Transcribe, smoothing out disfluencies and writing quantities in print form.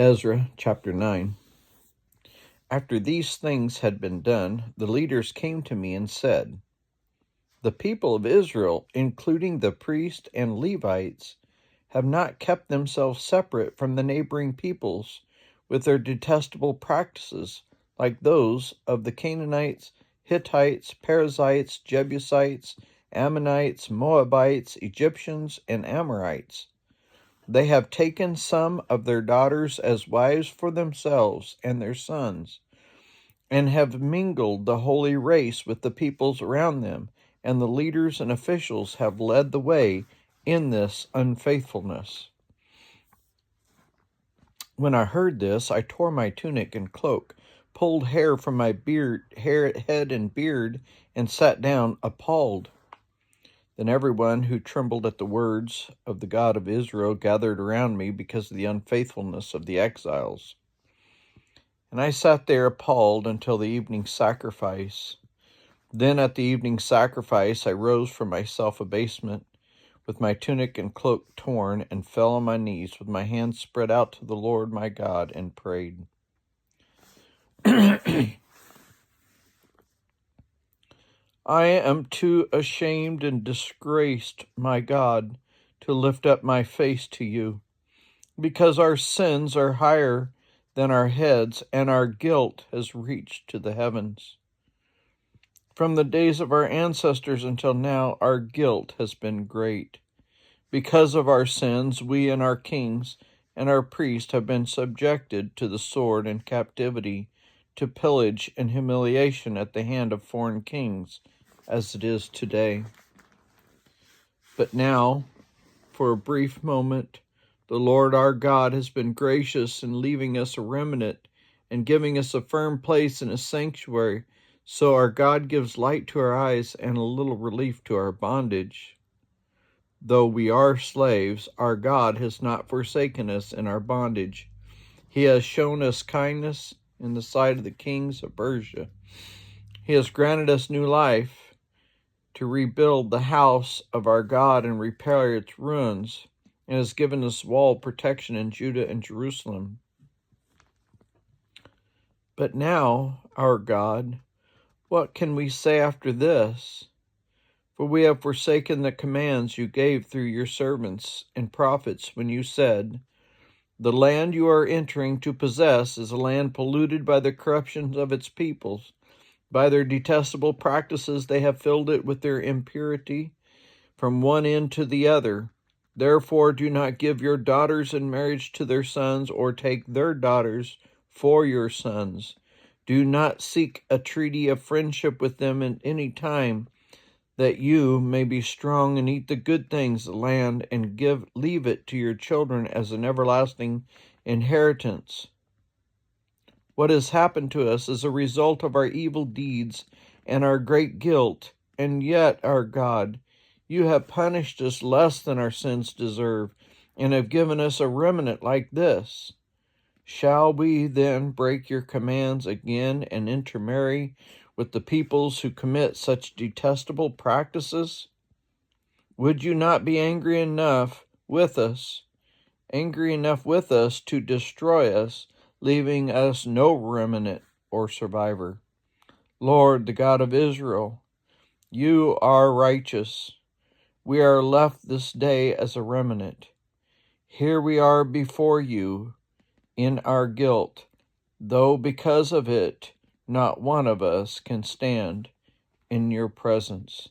Ezra chapter 9. After these things had been done, the leaders came to me and said, "The people of Israel, including the priests and Levites, have not kept themselves separate from the neighboring peoples with their detestable practices, like those of the Canaanites, Hittites, Perizzites, Jebusites, Ammonites, Moabites, Egyptians, and Amorites. They have taken some of their daughters as wives for themselves and their sons, and have mingled the holy race with the peoples around them, and the leaders and officials have led the way in this unfaithfulness." When I heard this, I tore my tunic and cloak, pulled hair from my head and beard, and sat down appalled. Then everyone who trembled at the words of the God of Israel gathered around me because of the unfaithfulness of the exiles. And I sat there appalled until the evening sacrifice. Then at the evening sacrifice I rose from my self-abasement, with my tunic and cloak torn, and fell on my knees with my hands spread out to the Lord my God, and prayed. I am too ashamed and disgraced, my God, to lift up my face to you, because our sins are higher than our heads, and our guilt has reached to the heavens. From the days of our ancestors until now, our guilt has been great. Because of our sins, we and our kings and our priests have been subjected to the sword and captivity, to pillage and humiliation at the hand of foreign kings, as it is today. But now, for a brief moment, the Lord our God has been gracious in leaving us a remnant and giving us a firm place in his sanctuary, so our God gives light to our eyes and a little relief to our bondage. Though we are slaves, our God has not forsaken us in our bondage. He has shown us kindness in the sight of the kings of Persia. He has granted us new life to rebuild the house of our God and repair its ruins, and has given us wall protection in Judah and Jerusalem. But now, our God, what can we say after this? For we have forsaken the commands you gave through your servants and prophets when you said, "The land you are entering to possess is a land polluted by the corruption of its peoples. By their detestable practices they have filled it with their impurity from one end to the other. Therefore do not give your daughters in marriage to their sons, or take their daughters for your sons. Do not seek a treaty of friendship with them at any time, that you may be strong and eat the good things of the land, and leave it to your children as an everlasting inheritance. What has happened to us is a result of our evil deeds and our great guilt, and yet, our God, you have punished us less than our sins deserve, and have given us a remnant like this. Shall we then break your commands again and intermarry with the peoples who commit such detestable practices? Would you not be angry enough with us to destroy us, leaving us no remnant or survivor? Lord, the God of Israel, you are righteous. We are left this day as a remnant. Here we are before you in our guilt, though because of it not one of us can stand in your presence.